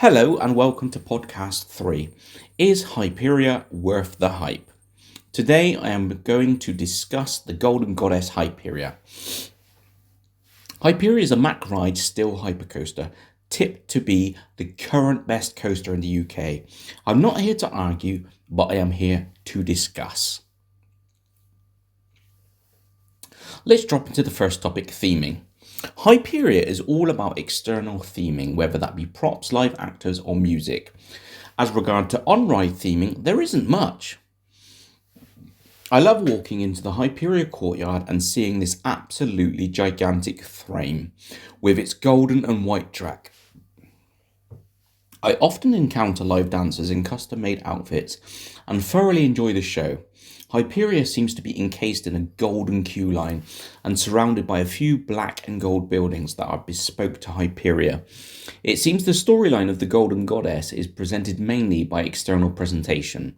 Hello and welcome to podcast 3. Is Hyperia worth the hype? Today I am going to discuss the Golden Goddess Hyperia. Hyperia is a Mack Ride still hypercoaster, tipped to be the current best coaster in the UK. I'm not here to argue, but I am here to discuss. Let's drop into the first topic, theming. Hyperia is all about external theming, whether that be props, live actors, or music. As regard to on-ride theming, there isn't much. I love walking into the Hyperia courtyard and seeing this absolutely gigantic frame with its golden and white track. I often encounter live dancers in custom-made outfits and thoroughly enjoy the show. Hyperia seems to be encased in a golden queue line and surrounded by a few black and gold buildings that are bespoke to Hyperia. It seems the storyline of the Golden Goddess is presented mainly by external presentation.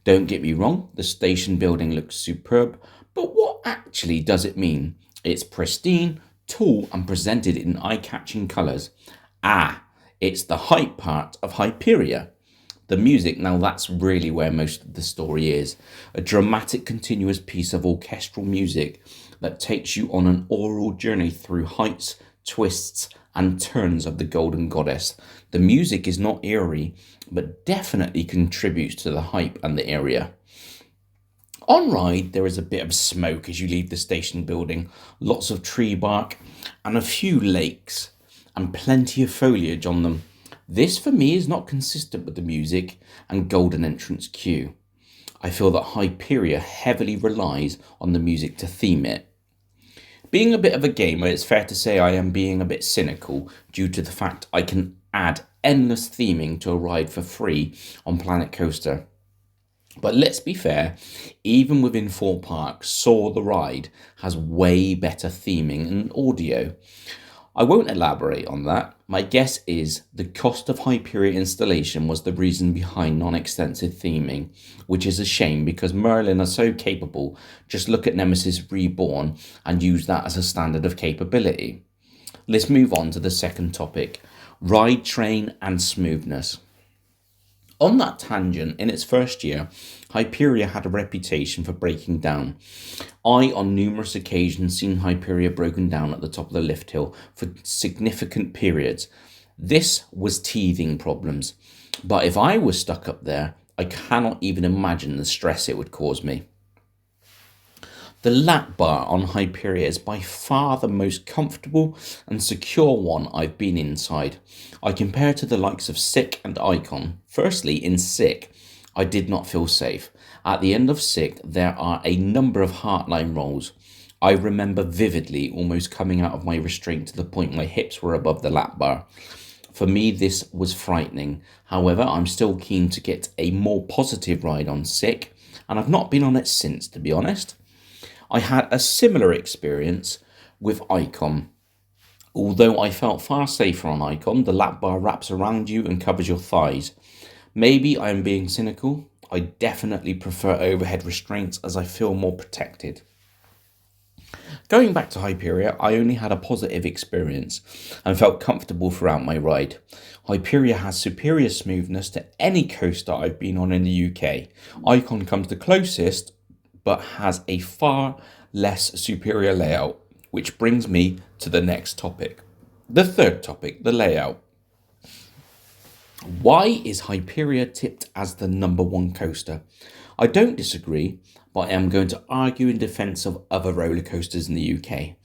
Don't get me wrong, the station building looks superb, but what actually does it mean? It's pristine, tall and presented in eye-catching colours. It's the hype part of Hyperia. The music, now that's really where most of the story is. A dramatic continuous piece of orchestral music that takes you on an oral journey through heights, twists and turns of the Golden Goddess. The music is not eerie, but definitely contributes to the hype and the area. On ride, there is a bit of smoke as you leave the station building, lots of tree bark and a few lakes and plenty of foliage on them. This for me is not consistent with the music and golden entrance queue. I feel that Hyperia heavily relies on the music to theme it. Being a bit of a gamer, it's fair to say I am being a bit cynical due to the fact I can add endless theming to a ride for free on Planet Coaster. But let's be fair, even within 4 parks, Soar the Ride has way better theming and audio. I won't elaborate on that. My guess is the cost of Hyperia installation was the reason behind non-extensive theming, which is a shame because Merlin are so capable. Just look at Nemesis Reborn and use that as a standard of capability. Let's move on to the second topic, ride train and smoothness. On that tangent, in its first year, Hyperia had a reputation for breaking down. I, on numerous occasions, seen Hyperia broken down at the top of the lift hill for significant periods. This was teething problems, but if I was stuck up there, I cannot even imagine the stress it would cause me. The lap bar on Hyperia is by far the most comfortable and secure one I've been inside. I compare to the likes of Sick and Icon. Firstly, in Sick, I did not feel safe. At the end of Sick, there are a number of heartline rolls. I remember vividly almost coming out of my restraint to the point my hips were above the lap bar. For me, this was frightening. However, I'm still keen to get a more positive ride on Sick, and I've not been on it since, to be honest. I had a similar experience with Icon. Although I felt far safer on Icon, the lap bar wraps around you and covers your thighs. Maybe I am being cynical. I definitely prefer overhead restraints as I feel more protected. Going back to Hyperia, I only had a positive experience and felt comfortable throughout my ride. Hyperia has superior smoothness to any coaster I've been on in the UK. Icon comes the closest, but has a far less superior layout, which brings me to the next topic. The third topic, the layout. Why is Hyperia tipped as the number 1 coaster? I don't disagree, but I am going to argue in defence of other roller coasters in the UK.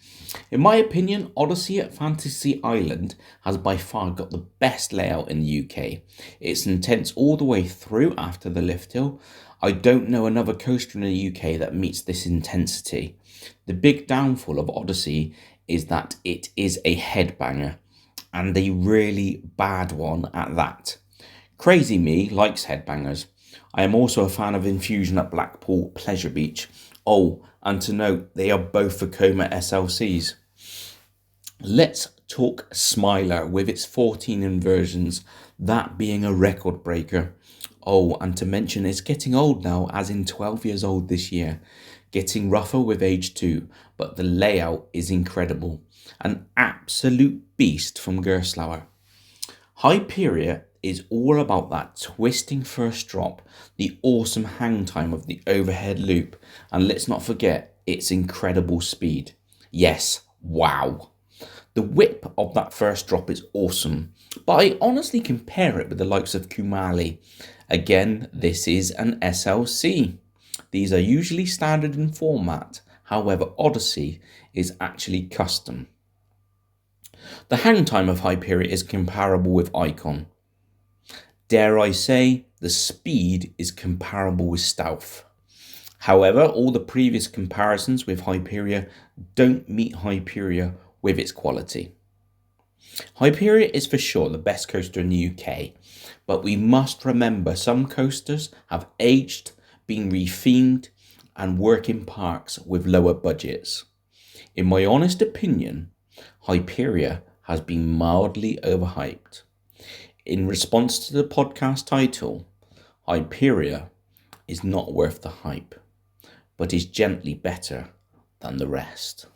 In my opinion, Odyssey at Fantasy Island has by far got the best layout in the UK. It's intense all the way through after the lift hill. I don't know another coaster in the UK that meets this intensity. The big downfall of Odyssey is that it is a headbanger, and a really bad one at that. Crazy Me likes headbangers. I am also a fan of Infusion at Blackpool Pleasure Beach. Oh, and to note, they are both Vekoma SLCs. Let's talk Smiler with its 14 inversions, that being a record breaker. Oh, and to mention it's getting old now, as in 12 years old this year. Getting rougher with age too, but the layout is incredible. An absolute beast from Gerstlauer. Hyperia is all about that twisting first drop, the awesome hang time of the overhead loop, and let's not forget its incredible speed. Yes, wow. The whip of that first drop is awesome, but I honestly compare it with the likes of Kumali. Again, this is an SLC. These are usually standard in format, however Odyssey is actually custom. The hang time of Hyperia is comparable with Icon. Dare I say, the speed is comparable with Stealth. However, all the previous comparisons with Hyperia don't meet Hyperia with its quality. Hyperia is for sure the best coaster in the UK, but we must remember some coasters have aged, been rethemed, and work in parks with lower budgets. In my honest opinion, Hyperia has been mildly overhyped. In response to the podcast title, Hyperia is not worth the hype, but is gently better than the rest.